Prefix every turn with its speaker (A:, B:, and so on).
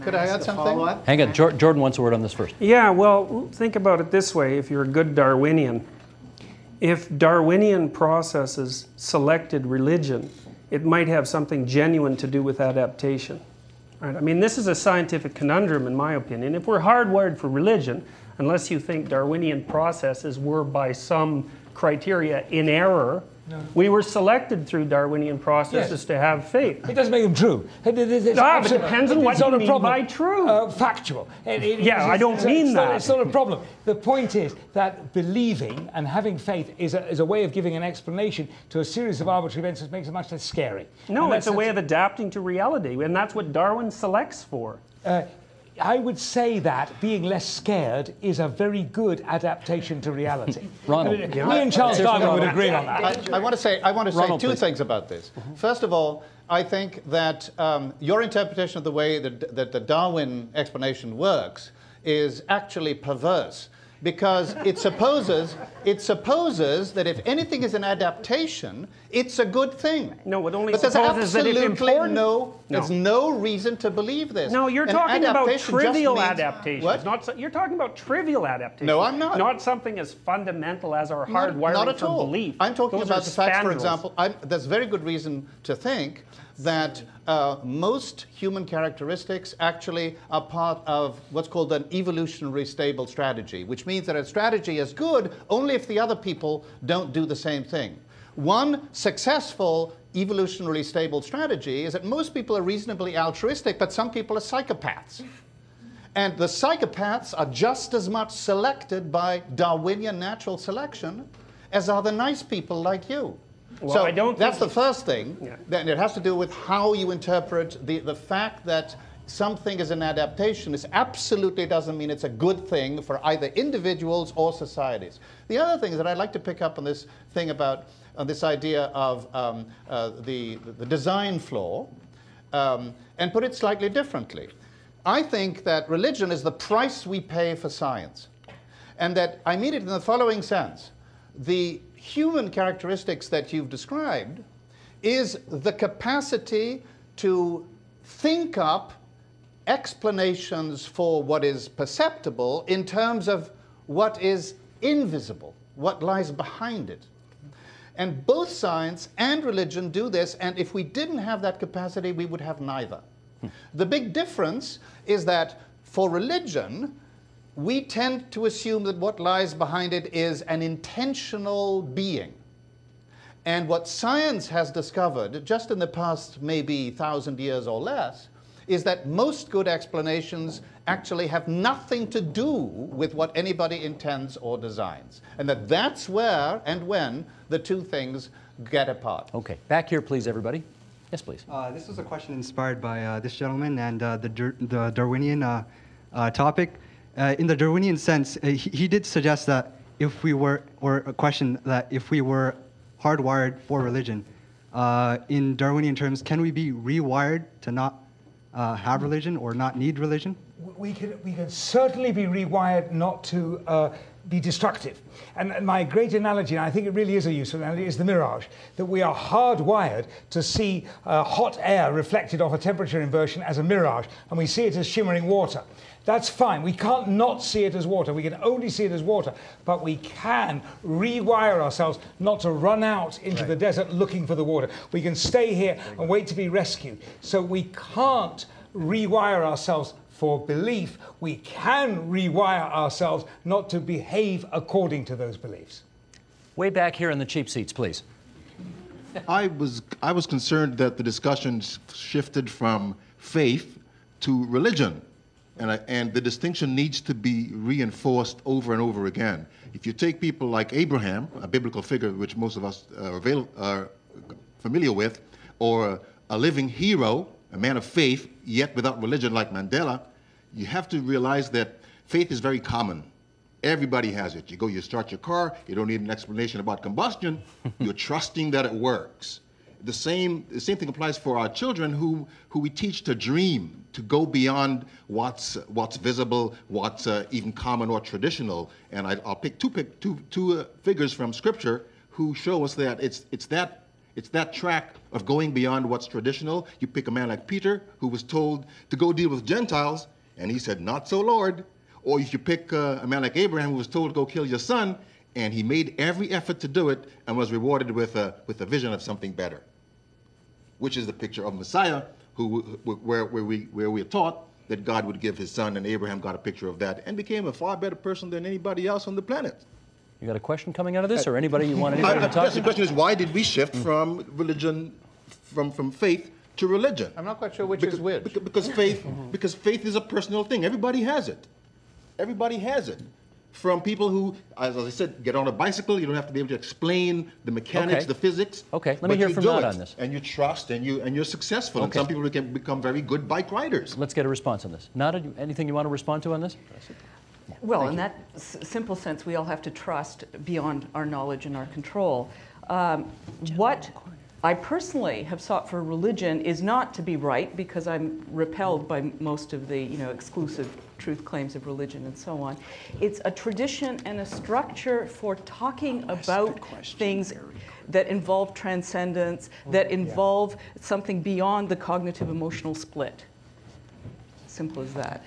A: Could I add something?
B: Hang on, Jordan wants a word on this first.
C: Yeah, well, think about it this way, if you're a good Darwinian. If Darwinian processes selected religion, it might have something genuine to do with adaptation. Right? I mean, this is a scientific conundrum, in my opinion. If we're hardwired for religion, unless you think Darwinian processes were by some criteria in error, we were selected through Darwinian processes to have faith.
D: It doesn't make them true.
C: But it depends on what you mean by true.
D: Factual.
C: I don't mean that.
D: It's not a problem. The point is that believing and having faith is a way of giving an explanation to a series of arbitrary events that makes it much less scary.
C: No, it's a way of adapting to reality, and that's what Darwin selects for.
D: I would say that being less scared is a very good adaptation to reality.
B: Ronald.
D: Me and Charles Darwin would agree on that.
A: I want to say
B: Ronald,
A: two
B: please.
A: things about this. First of all, I think that your interpretation of the way that the Darwin explanation works is actually perverse, because it supposes that if anything is an adaptation, it's a good thing.
C: No, it only
A: but there's
C: supposes that it's important.
A: There's no reason to believe this.
C: No, you're
A: An
C: talking about
A: adaptation
C: trivial
A: just means-
C: adaptations.
A: What?
C: You're talking about trivial adaptations.
A: No, I'm not.
C: Not something as fundamental as our hardwiring
A: Not at
C: for
A: all.
C: belief.
A: I'm talking
C: Those
A: about
C: are
A: the fact, for
C: spandrels.
A: example, there's very good reason to think that most human characteristics actually are part of what's called an evolutionary stable strategy, which means that a strategy is good only if the other people don't do the same thing. One successful evolutionarily stable strategy is that most people are reasonably altruistic, but some people are psychopaths. And the psychopaths are just as much selected by Darwinian natural selection as are the nice people like you.
C: Well,
A: so
C: I don't
A: that's
C: think
A: the first thing.
C: Yeah.
A: Then it has to do with how you interpret the fact that something is an adaptation. This absolutely doesn't mean it's a good thing for either individuals or societies. The other thing is that I'd like to pick up on this thing about this idea of the design flaw and put it slightly differently. I think that religion is the price we pay for science. And that I mean it in the following sense. The human characteristics that you've described is the capacity to think up explanations for what is perceptible in terms of what is invisible, what lies behind it. And both science and religion do this, and if we didn't have that capacity, we would have neither. The big difference is that for religion, we tend to assume that what lies behind it is an intentional being. And what science has discovered, just in the past maybe 1,000 years or less, is that most good explanations actually have nothing to do with what anybody intends or designs. And that's where and when the two things get apart.
B: Okay, back here, please, everybody. Yes, please.
E: This was a question inspired by this gentleman and the Darwinian topic. In the Darwinian sense, he did suggest that if we were, or a question that if we were hardwired for religion, in Darwinian terms, can we be rewired to not have religion or not need religion?
D: We can certainly be rewired not to be destructive. And my great analogy, and I think it really is a useful analogy, is the mirage, that we are hardwired to see hot air reflected off a temperature inversion as a mirage, and we see it as shimmering water. That's fine. We can't not see it as water. We can only see it as water. But we can rewire ourselves not to run out into the desert looking for the water. We can stay here and wait to be rescued. So we can't rewire ourselves for belief. We can rewire ourselves not to behave according to those beliefs.
B: Way back here in the cheap seats, please.
F: I was concerned that the discussion shifted from faith to religion. And the distinction needs to be reinforced over and over again. If you take people like Abraham, a biblical figure which most of us are familiar with, or a living hero, a man of faith, yet without religion like Mandela, you have to realize that faith is very common. Everybody has it. You start your car, you don't need an explanation about combustion, you're trusting that it works. The same thing applies for our children who we teach to dream, to go beyond what's visible, what's even common or traditional. And I'll pick two figures from Scripture who show us that it's It's that track of going beyond what's traditional. You pick a man like Peter, who was told to go deal with Gentiles, and he said, "Not so, Lord." Or if you pick a man like Abraham, who was told to go kill your son, and he made every effort to do it and was rewarded with a vision of something better, which is the picture of Messiah, where we are taught that God would give his son, and Abraham got a picture of that and became a far better person than anybody else on the planet.
B: You got a question coming out of this, or anybody you want anybody to talk
F: Yes, the
B: to?
F: question is, why did we shift from religion, from faith to religion?
A: I'm not quite sure which is which.
F: Because faith is a personal thing. Everybody has it. Everybody has it. From people who, as I said, get on a bicycle, you don't have to be able to explain the mechanics,
B: Okay.
F: the physics.
B: Okay, let me
F: but
B: hear
F: you
B: from
F: do
B: Matt
F: it,
B: on this.
F: And you trust, and you're successful. And
B: Okay.
F: some people can become very good bike riders.
B: Let's get a response on this. Nada, anything you want to respond to on this?
G: Well, in that simple sense, we all have to trust beyond our knowledge and our control. What I personally have sought for religion is not to be right, because I'm repelled by most of the exclusive truth claims of religion and so on. It's a tradition and a structure for talking about things that involve transcendence, that involve something beyond the cognitive emotional split. Simple as that.